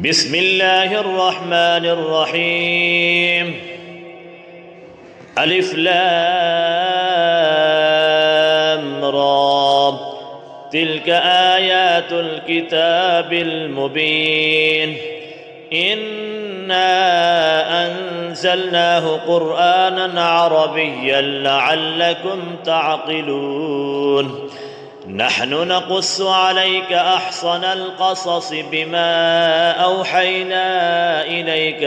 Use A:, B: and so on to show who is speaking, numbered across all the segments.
A: بسم الله الرحمن الرحيم. ألف لام را، تلك آيات الكتاب المبين. إنا أنزلناه قرآنا عربيا لعلكم تعقلون. نحن نقص عليك أحسن القصص بما أوحينا إليك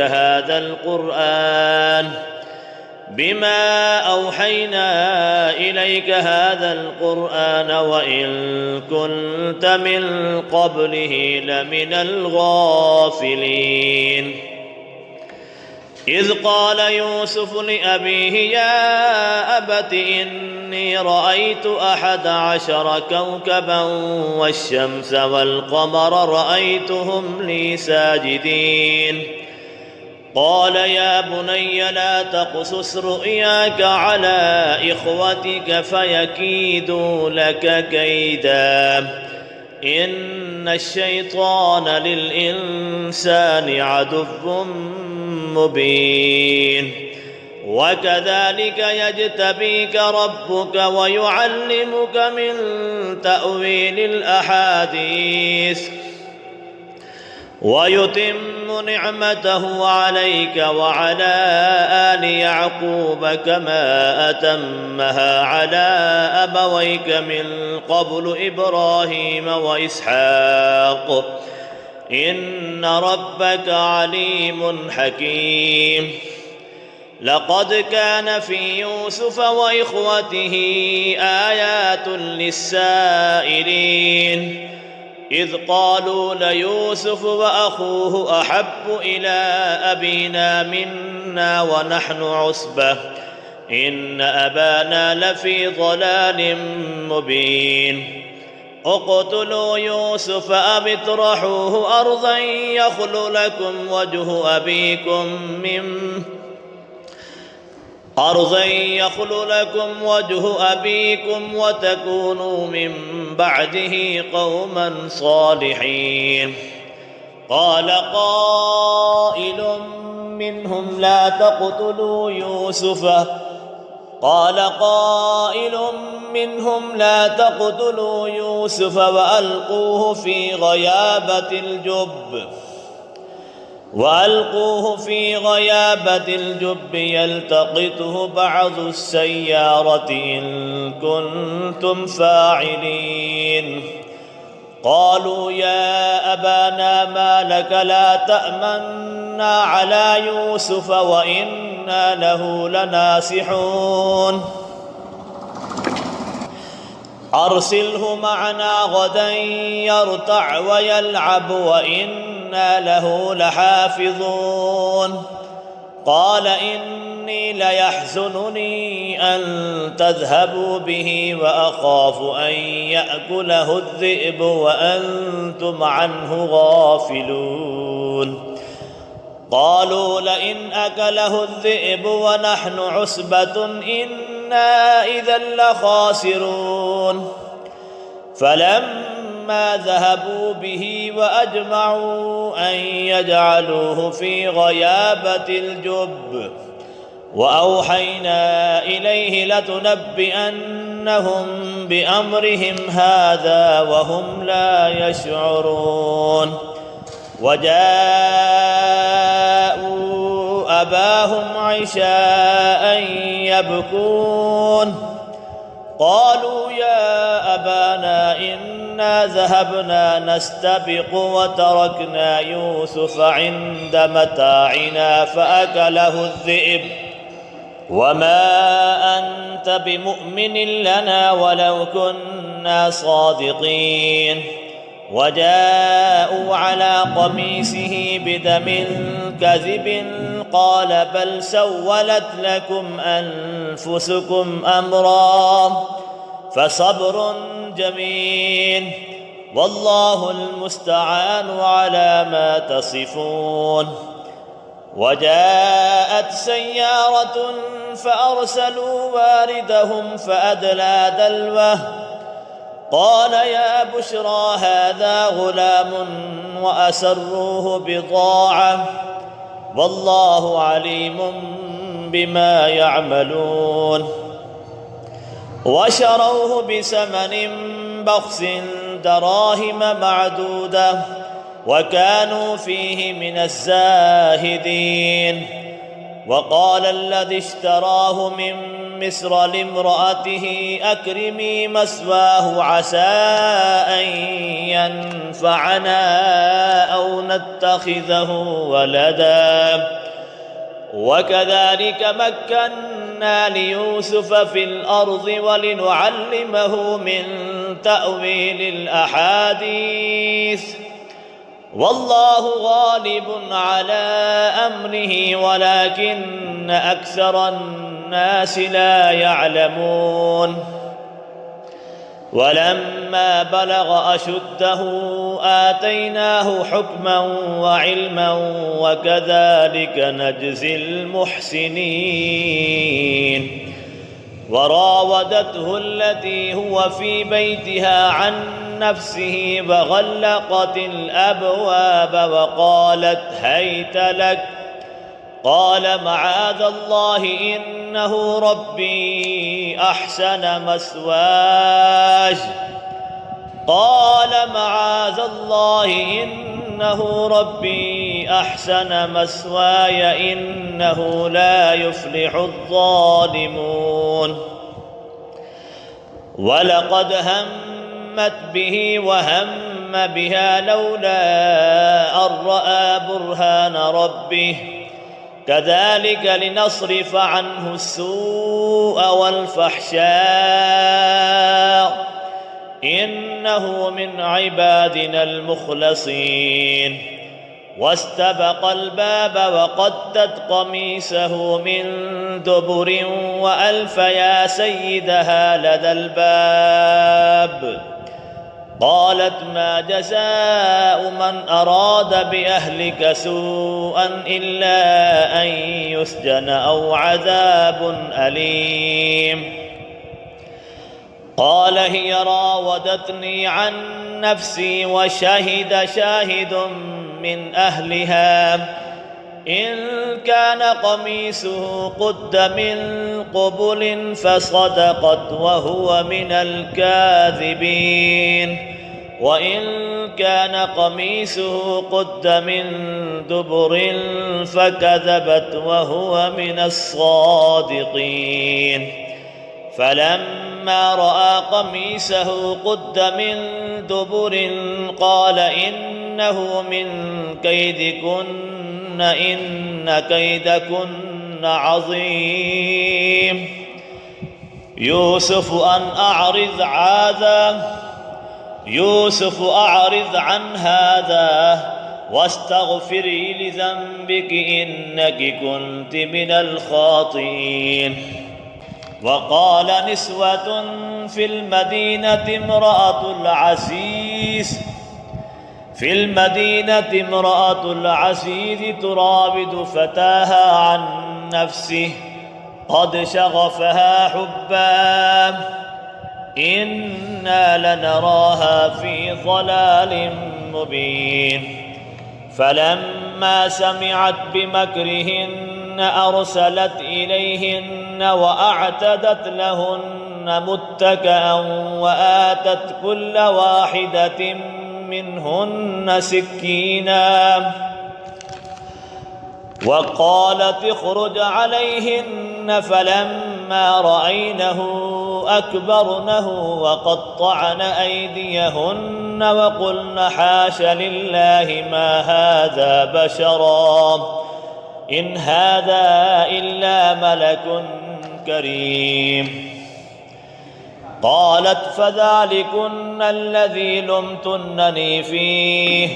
A: هذا القرآن وإن كنت من قبله لمن الغافلين. إذ قال يوسف لأبيه يا أبت إني رأيت 11 كوكبا والشمس والقمر رأيتهم لي ساجدين. قال يا بني لا تقصص رؤياك على إخوتك فيكيدوا لك كيدا إن الشيطان للإنسان عدو مبين. وكذلك يجتبيك ربك ويعلمك من تأويل الأحاديث ويتم نعمته عليك وعلى آل يعقوب كما أتمها على أبويك من قبل إبراهيم وإسحاق إن ربك عليم حكيم. لقد كان في يوسف وإخوته آيات للسائلين إذ قالوا ليوسف وأخوه أحب إلى أبينا منا ونحن عصبة إن أبانا لفي ضلال مبين. اقتلوا يوسف أو اطرحوه أرضا يخل لكم وجه أبيكم وتكونوا من بعده قوما صالحين. قال قائل منهم لا تقتلوا يوسف وألقوه في غيابة الجب يلتقطه بعض السيارة إن كنتم فاعلين. قالوا يا أبانا ما لك لا تأمنا على يوسف وإنا له لناصحون. أرسله معنا غدا يرتع ويلعب وإنا له لحافظون. قال إني ليحزنني أن تذهبوا به وأخاف أن يأكله الذئب وأنتم عنه غافلون. قالوا لئن أكله الذئب ونحن عصبة إنا إذا لخاسرون. فلما ذهبوا به وأجمعوا أن يجعلوه في غيابة الجب وأوحينا إليه لتنبئنهم بأمرهم هذا وهم لا يشعرون. وجاءوا أباهم عشاء يبكون. قالوا يا أبانا إنا ذهبنا نستبق وتركنا يوسف عند متاعنا فأكله الذئب وما أنت بمؤمن لنا ولو كنا صادقين. وجاءوا على قميصه بدم كذب قال بل سولت لكم أنفسكم أمرا فصبر جميل والله المستعان على ما تصفون. وجاءت سيارة فأرسلوا واردهم فأدلى دلوه قال يا بشرى هذا غلام وأسروه بضاعة والله عليم بما يعملون وشروه بثمن بخس دراهم معدودة وكانوا فيه من الزاهدين وقال الذي اشتراه من مصر لامرأته أكرمي مثواه عسى أن ينفعنا أو نتخذه ولدا وكذلك مكنا ليوسف في الأرض ولنعلمه من تأويل الأحاديث والله غالب على أمره ولكن أكثر الناس لا يعلمون ولما بلغ أشده آتيناه حكما وعلما وكذلك نجزي المحسنين وراودته التي هو في بيتها عن نفسه وغلقت الأبواب وقالت هيت لك قال معاذ الله إنه ربي أحسن مثواي قال معاذ الله إنه ربي أحسن مثواي إنه لا يفلح الظالمون ولقد همت به وهم بها لولا أن رأى برهان ربه كذلك لنصرف عنه السوء والفحشاء إنه من عبادنا المخلصين واستبق الباب وقدت قميصه من دبر وألف يا سيدها لدى الباب قالت ما جزاء من أراد بأهلك سوءا إلا أن يسجن أو عذاب أليم قال هي راودتني عن نفسي وشهد شاهد من أهلها إن كان قميصه قد من قبل فصدقت وهو من الكاذبين وإن كان قميصه قد من دبر فكذبت وهو من الصادقين فلما رأى قميصه قد من دبر قال إنه من كيدكن إن كيدكن عظيم يوسف أعرض عن هذا واستغفري لذنبك إنك كنت من الخاطئين وقال نسوة في المدينة امرأة العزيز تراود فتاها عن نفسه قد شغفها حبا إنا لنراها في ضلال مبين فلما سمعت بمكرهن أرسلت إليهن وأعتدت لهن متكئا وآتت كل واحدة منهن سكينا وقالت اخرج عليهن فلما رأينه أكبرنه وقطعن أيديهن وقلن حاش لله ما هذا بشرا إن هذا إلا ملك كريم قالت فذلكن الذي لمتنني فيه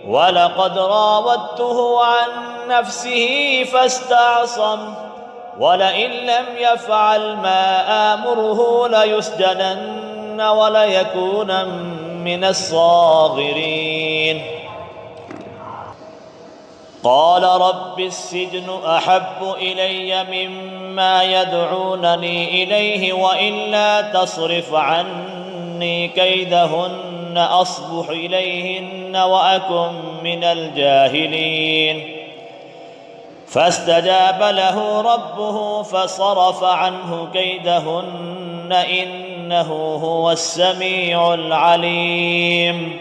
A: ولقد راودته عن نفسه فاستعصم ولئن لم يفعل ما آمره ليسجنن وليكون من الصاغرين قال رب السجن أحب إلي مما يدعونني إليه وإلا تصرف عني فكيدوني كيدهن أصبح إليهن وأكن من الجاهلين. فاستجاب له ربه فصرف عنه كيدهن إنه هو السميع العليم.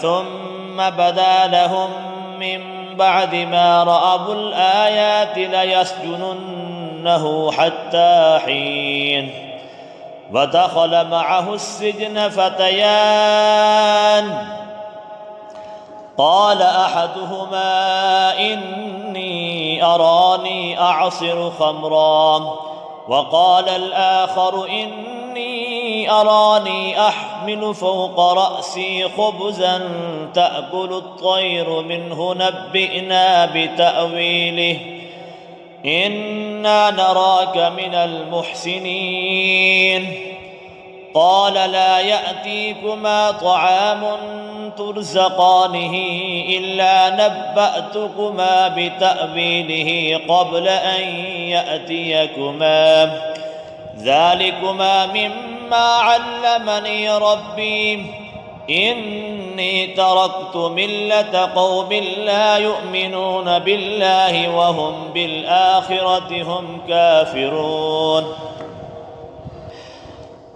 A: ثم بدا لهم من بعد ما رأوا الآيات ليسجننه حتى حين. ودخل معه السجن فتيان قال أحدهما إني أراني أعصر خمرا وقال الآخر إني أراني أحمل فوق رأسي خبزا تأكل الطير منه نبئنا بتأويله إنا نراك من المحسنين. قال لا يأتيكما طعام ترزقانه إلا نبأتكما بتأويله قبل أن يأتيكما ذلكما مما علمني ربي إني تركت ملة قوم لا يؤمنون بالله وهم بالآخرة هم كافرون.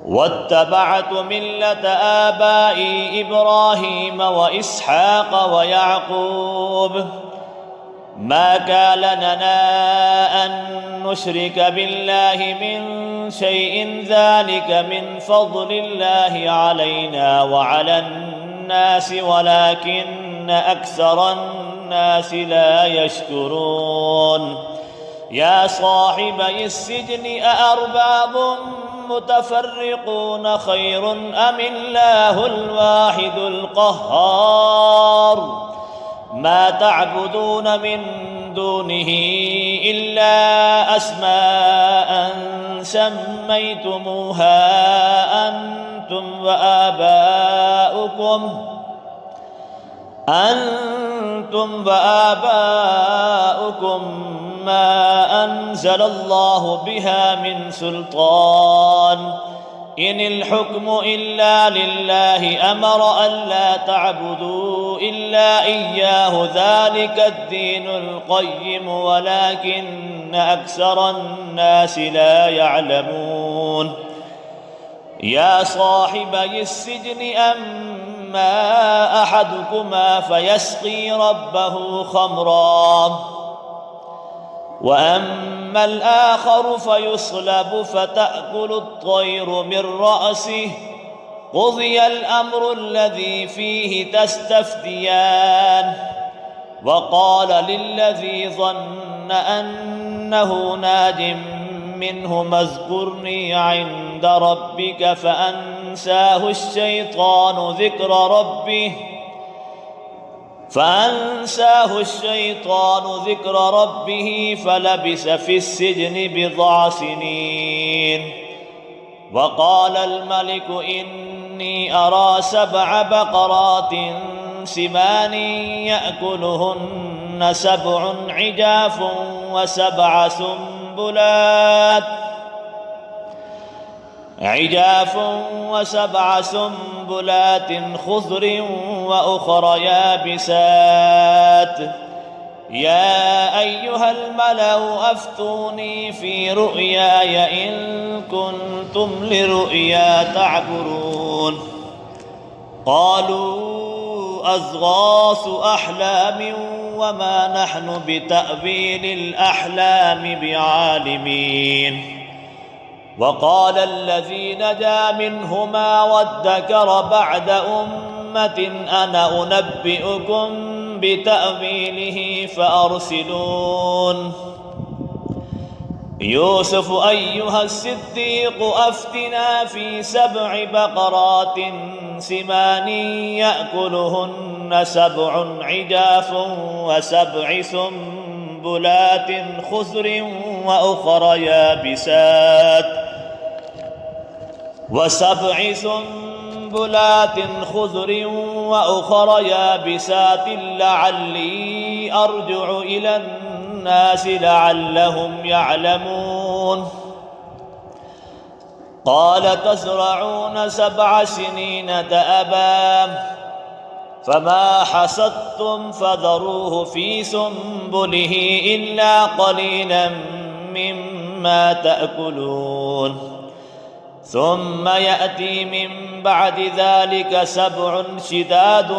A: واتبعت ملة آبائي إبراهيم وإسحاق ويعقوب ما كان لنا أن نشرك بالله من شيء ذلك من فضل الله علينا وعلى الناس ولكن أكثر الناس لا يشكرون. يا صاحبي السجن أأرباب متفرقون خير أم الله الواحد القهار. ما تعبدون من دونه إلا أسماء سميتموها أنتم وآباؤكم ما أنزل الله بها من سلطان إن الحكم إلا لله أمر ألا تعبدوا إلا إياه ذلك الدين القيم ولكن أكثر الناس لا يعلمون. يا صاحبي السجن أما أحدكما فيسقي ربه خمرا وأما الآخر فيصلب فتأكل الطير من رأسه قضي الأمر الذي فيه تستفتيان. وقال للذي ظن أنه ناج منهما اذكرني عند ربك فأنساه الشيطان ذكر ربه فلبث في السجن بضع سنين. وقال الملك إني أرى 7 بقرات سمان يأكلهن 7 عجاف وسبع سنبلات خضر وأخر يابسات. يا أيها الملأ أفتوني في رؤياي إن كنتم لرؤيا تعبرون. قالوا أضغاث أحلام وما نحن بتأويل الأحلام بعالمين. وقال الذي نجا منهما وادكر بعد أمة أنا أنبئكم بتأويله فأرسلون. يوسف أيها الصديق أفتنا في 7 بقرات سمان يأكلهن 7 عجاف و7 سنبلات خضر وأخر يابسات لعلي أرجع إلى الناس لعلهم يعلمون. قال تزرعون 7 سنين دأبا فما حصدتم فذروه في سنبله إلا قليلا مما تأكلون ثم يأتي من بعد ذلك 7 شداد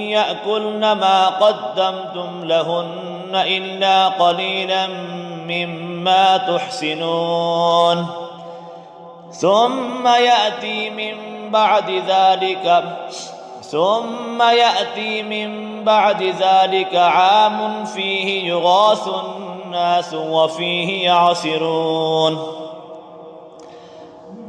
A: يأكلن ما قدمتم لهن إلا قليلا مما تحسنون ثم يأتي من بعد ذلك عام فيه يغاث الناس وفيه يعصرون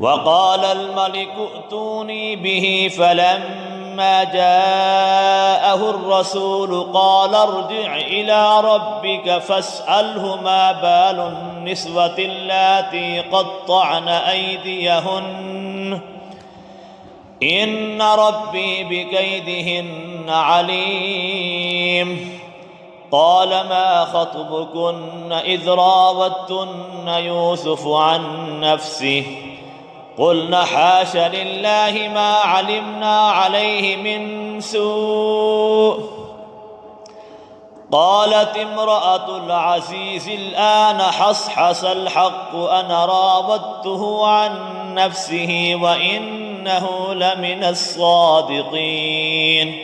A: وقال الملك ائتوني به فلما جاءه الرسول قال ارجع إلى ربك فاسأله ما بال النسوة اللاتي قطعن أيديهن إن ربي بكيدهن عليم قال ما خطبكن إذ راوتن يوسف عن نفسه قلن حاش لله ما علمنا عليه من سوء قالت امرأة العزيز الآن حصحص الحق أنا راودته عن نفسه وإنه لمن الصادقين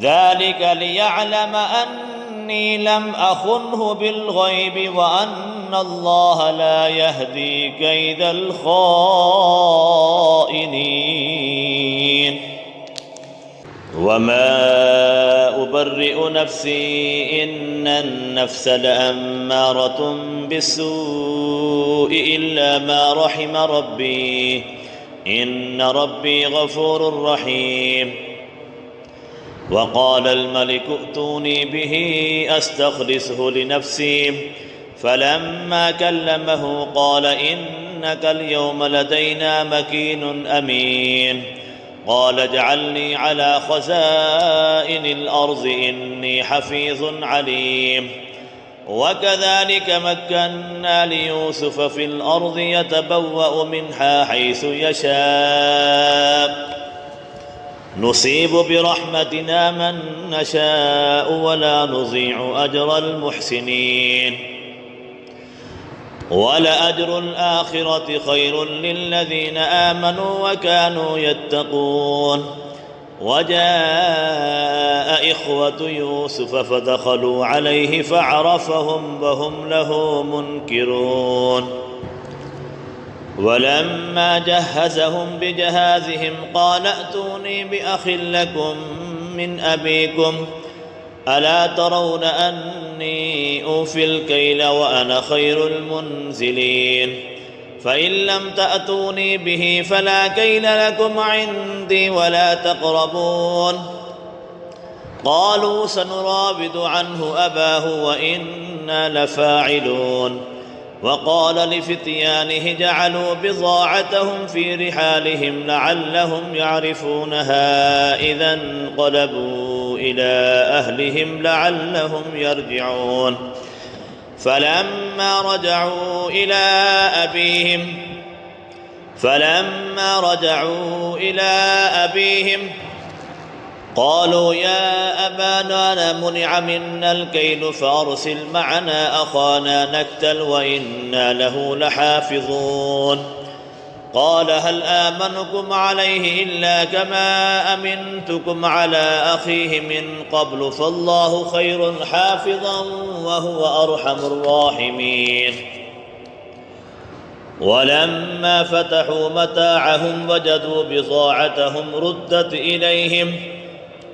A: ذلك ليعلم أني لم أخنه بالغيب وأن الله لا يهدي كيد الخائنين وما أبرئ نفسي إن النفس لأمارة بالسوء إلا ما رحم ربي إن ربي غفور رحيم وقال الملك ائتوني به أستخلصه لنفسي فلما كلمه قال إنك اليوم لدينا مكين أمين قال اجعلني على خزائن الأرض إني حفيظ عليم وكذلك مكنا ليوسف في الأرض يتبوأ منها حيث يشاء نصيب برحمتنا من نشاء ولا نضيع أجر المحسنين ولأجر الآخرة خير للذين آمنوا وكانوا يتقون وجاء إخوة يوسف فدخلوا عليه فعرفهم وهم له منكرون ولما جهزهم بجهازهم قال ائتوني بأخ لكم من أبيكم ألا ترون أني أوفي الكيل وأنا خير المنزلين فإن لم تأتوني به فلا كيل لكم عندي ولا تقربون قالوا سنراود عنه أباه وإنا لفاعلون وقال لفتيانه جعلوا بضاعتهم في رحالهم لعلهم يعرفونها إذا انقلبوا إلى أهلهم لعلهم يرجعون فلما رجعوا إلى أبيهم قالوا يا أبانا منع منا الكيل فأرسل معنا أخانا نكتل وإنا له لحافظون قال هل آمنكم عليه إلا كما أمنتكم على أخيه من قبل فالله خير حافظا وهو أرحم الراحمين ولما فتحوا متاعهم وجدوا بضاعتهم ردت إليهم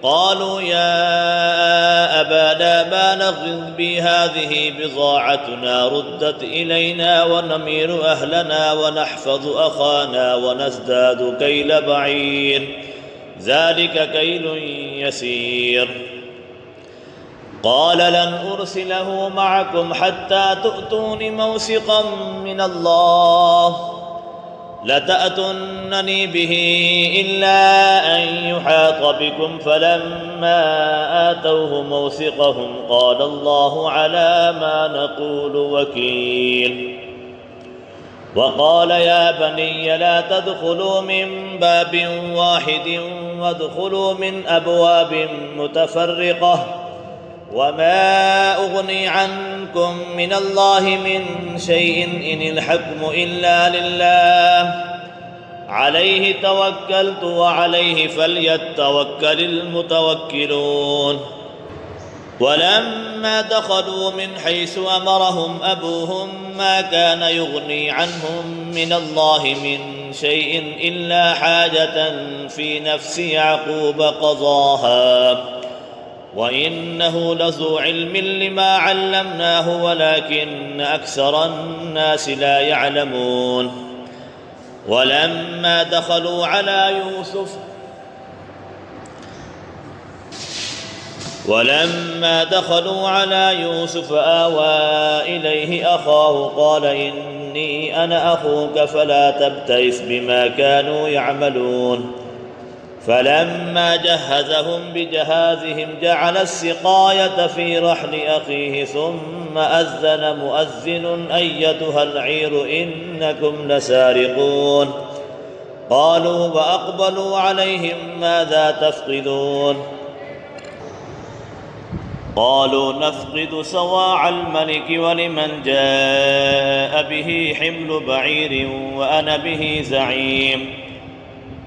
A: قالوا يا أبانا ما نغض بهذه بضاعتنا ردت إلينا ونمير أهلنا ونحفظ أخانا ونزداد كيل بعير ذلك كيل يسير قال لن أرسله معكم حتى تؤتون موثقا من الله لتأتونني به إلا أن يحاط بكم فلما آتوه موثقهم قال الله على ما نقول وكيل وقال يا بني لا تدخلوا من باب واحد وادخلوا من أبواب متفرقة وما أغني عنكم من الله من شيء إن الحكم إلا لله عليه توكلت وعليه فليتوكل المتوكلون. ولما دخلوا من حيث أمرهم أبوهم ما كان يغني عنهم من الله من شيء إلا حاجة في نفس يعقوب قضاها وإنه لذو علم لما علمناه ولكن أكثر الناس لا يعلمون. ولما دخلوا على يوسف آوى إليه أخاه قال إني أنا أخوك فلا تبتئس بما كانوا يعملون. فلما جهزهم بجهازهم جعل السقاية في رحل أخيه ثم أذن مؤذن أيتها العير إنكم لسارقون. قالوا وأقبلوا عليهم ماذا تفقدون؟ قالوا نفقد صواع الملك ولمن جاء به حمل بعير وأنا به زعيم.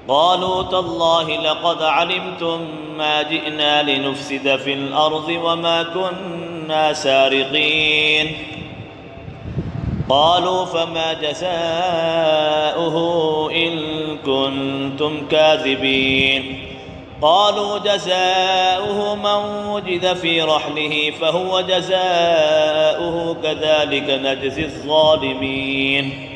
A: قالوا تالله لقد علمتم ما جئنا لنفسد في الأرض وما كنا سارقين. قالوا فما جزاؤه إن كنتم كاذبين؟ قالوا جزاؤه من وجد في رحله فهو جزاؤه كذلك نجزي الظالمين.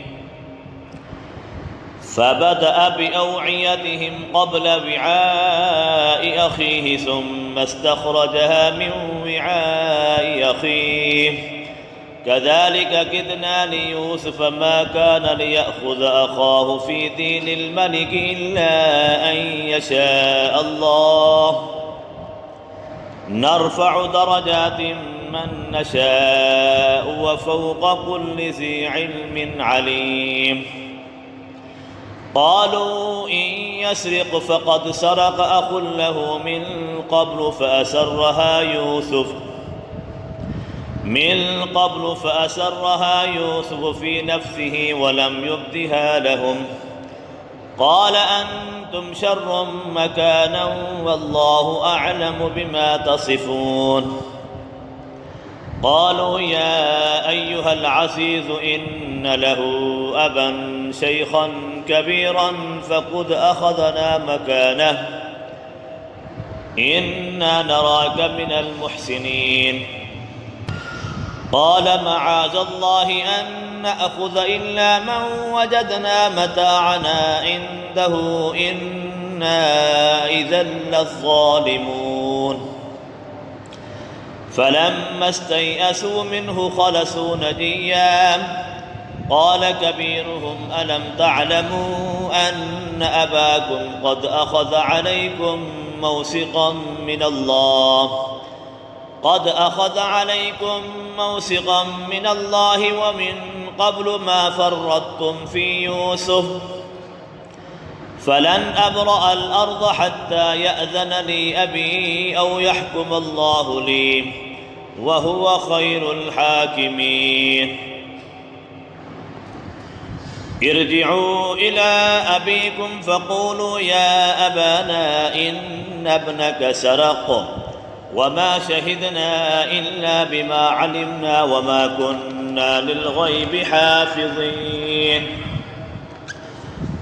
A: فبدأ بأوعيتهم قبل وعاء أخيه ثم استخرجها من وعاء أخيه كذلك كدنا ليوسف ما كان ليأخذ أخاه في دين الملك إلا أن يشاء الله نرفع درجات من نشاء وفوق كل ذي علم عليم. قالوا إن يسرق فقد سرق أخ له من قبل فأسرها يوسف في نفسه ولم يبدها لهم. قال أنتم شر مكانا والله أعلم بما تصفون. قالوا يا أيها العزيز إن له أبا شيخا كبيرا فقد أخذنا مكانه إنا نراك من المحسنين. قال معاذ الله أن نأخذ إلا من وجدنا متاعنا عنده إنا إذا للظالمون. فلما استيئسوا منه خلصوا نجيا. قال كبيرهم ألم تعلموا أن أباكم قد أخذ عليكم موثقا من الله ومن قبل ما فرطتم في يوسف فلن أبرأ الأرض حتى يأذن لي أبي أو يحكم الله لي وهو خير الحاكمين. ارجعوا إلى أبيكم فقولوا يا أبانا إن ابنك سرق وما شهدنا إلا بما علمنا وما كنا للغيب حافظين.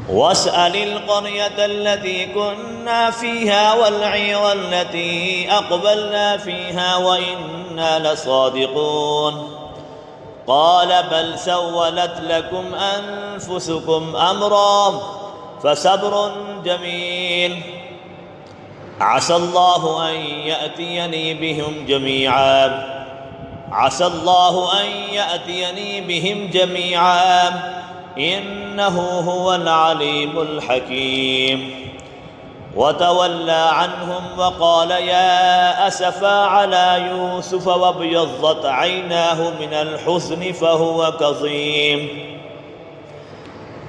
A: واسأل القرية التي كنا فيها والعير التي أقبلنا فيها وإنا لصادقون. قال بل سولت لكم أنفسكم أمرا فصبر جميل عسى الله أن يأتيني بهم جميعا إنه هو العليم الحكيم. وتولى عنهم وقال يا أسفا على يوسف وابيضت عيناه من الحزن فهو كظيم.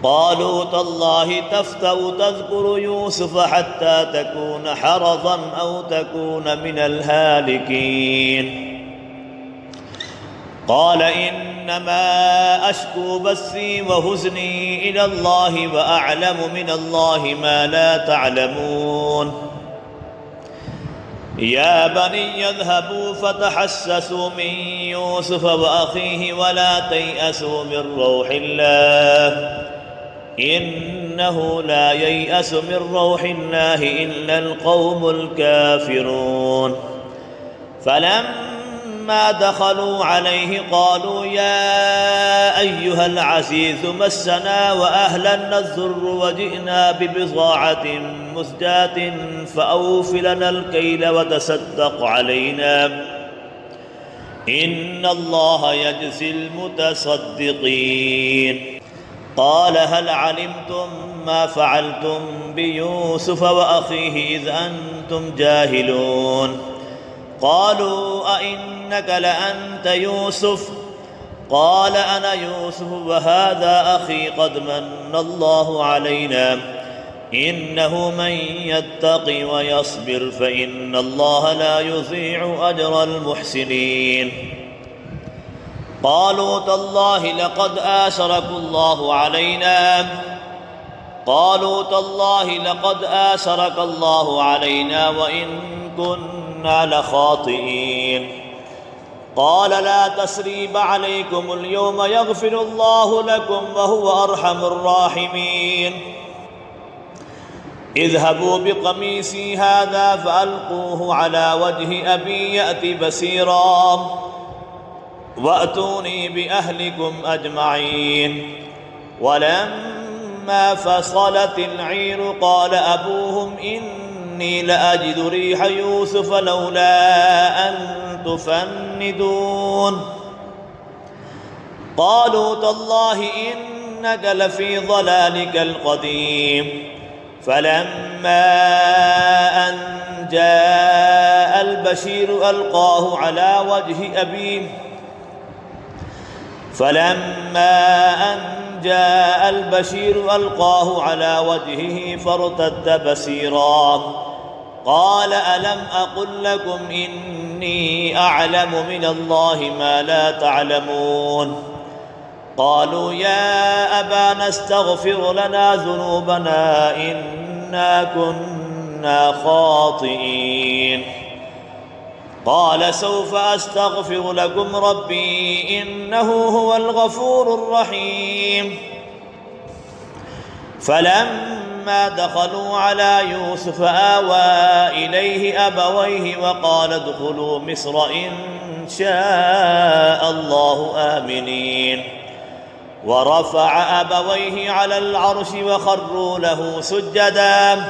A: قالوا تالله تفتأ تذكر يوسف حتى تكون حرضا أو تكون من الهالكين قال إنما أشكو بثي وحزني إلى الله وأعلم من الله ما لا تعلمون يا بني اذهبوا فتحسسوا من يوسف وأخيه ولا تيأسوا من روح الله إنه لا ييأس من روح الله إلا القوم الكافرون فلما دخلوا عليه قالوا يا أيها العزيز مسنا وأهلنا الضر وجئنا ببضاعة مزجاة فأوف لنا الكيل وتصدق علينا إن الله يجزي المتصدقين قال هل علمتم ما فعلتم بيوسف وأخيه إذ أنتم جاهلون قالوا أئنك لأنت يوسف قال أنا يوسف وهذا أخي قد من الله علينا إنه من يتق ويصبر فإن الله لا يضيع أجر المحسنين قالوا تالله لقد آثرك الله علينا وإن كنا لخاطئين قال لا تثريب عليكم اليوم يغفر الله لكم وهو أرحم الراحمين اذهبوا بقميصي هذا فألقوه على وجه أبي يأت بصيرا وأتوني بأهلكم أجمعين ولما فصلت العير قال أبوهم إني لأجد ريح يوسف لولا أن تفندون قالوا تالله إنك لفي ضلالك القديم فلما أن جاء البشير ألقاه على وجهه فارتد بصيرا قال ألم أقل لكم إني أعلم من الله ما لا تعلمون قالوا يا أبانا استغفر لنا ذنوبنا إنا كنا خاطئين قال سوف أستغفر لكم ربي إنه هو الغفور الرحيم فلما دخلوا على يوسف آوى إليه أبويه وقال ادخلوا مصر إن شاء الله آمنين ورفع أبويه على العرش وخروا له سجدا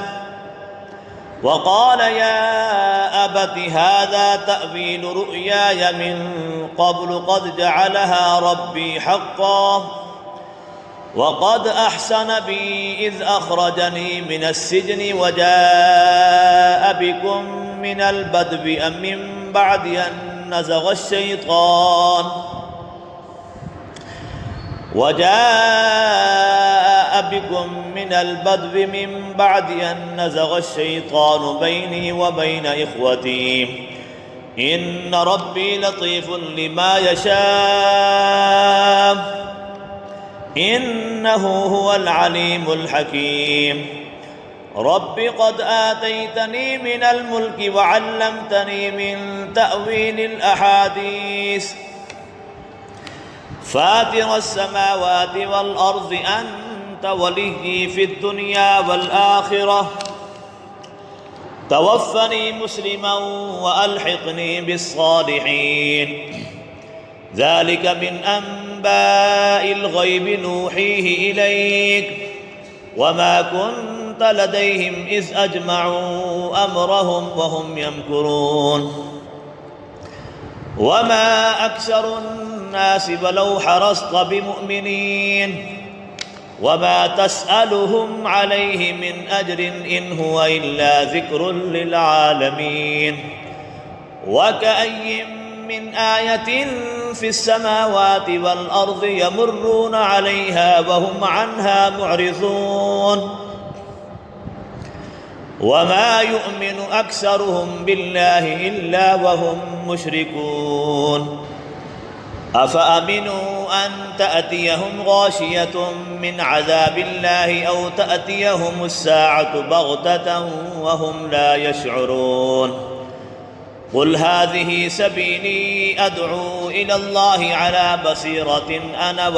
A: وقال يا أبت هذا تأويل رؤياي من قبل قد جعلها ربي حقا وقد أحسن بي إذ أخرجني من السجن وجاء بكم من البدو من بعد أن نزغ الشيطان بيني وبين إخوتي إن ربي لطيف لما يشاء إنه هو العليم الحكيم رب قد آتيتني من الملك وعلمتني من تأويل الأحاديث فاطر السماوات والأرض أنت وليي في الدنيا والآخرة توفني مسلما وألحقني بالصالحين ذلك من أنباء الغيب نوحيه إليك وما كنت لديهم إذ أجمعوا أمرهم وهم يمكرون وما أكثر الناس ولو حرصت بمؤمنين وما تسألهم عليه من أجر إن هو إلا ذكر للعالمين وكأي من آية في السماوات والأرض يمرون عليها وهم عنها معرضون وما يؤمن أكثرهم بالله إلا وهم مشركون أفأمنوا أن تأتيهم غاشية من عذاب الله أو تأتيهم الساعة بغتة وهم لا يشعرون قل هذه سبيلي أدعو إلى الله على بصيرة أنا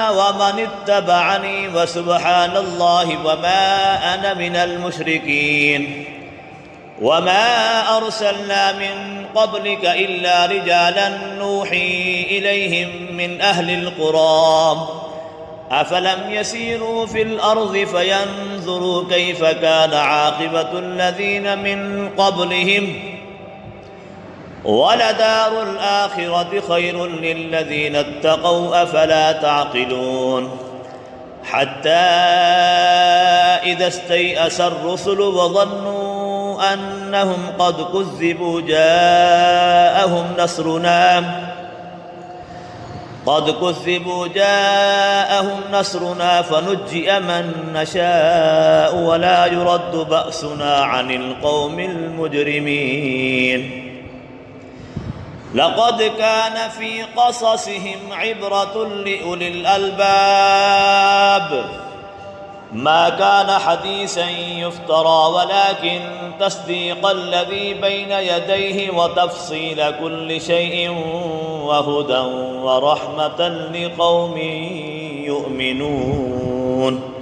A: ومن اتبعني وسبحان الله وما أنا من المشركين وما أرسلنا من قبلك إلا رجالا نوحي إليهم من أهل القرى أفلم يسيروا في الأرض فينظروا كيف كان عاقبة الذين من قبلهم ولدار الآخرة خير للذين اتقوا أفلا تعقلون حتى إذا استيأس الرسل وظنوا أنهم قد كذبوا جاءهم نصرنا فنجئ من نشاء ولا يرد بأسنا عن القوم المجرمين لقد كان في قصصهم عبرة لأولي الألباب ما كان حديثا يفترى ولكن تصديق الذي بين يديه وتفصيل كل شيء وهدى ورحمة لقوم يؤمنون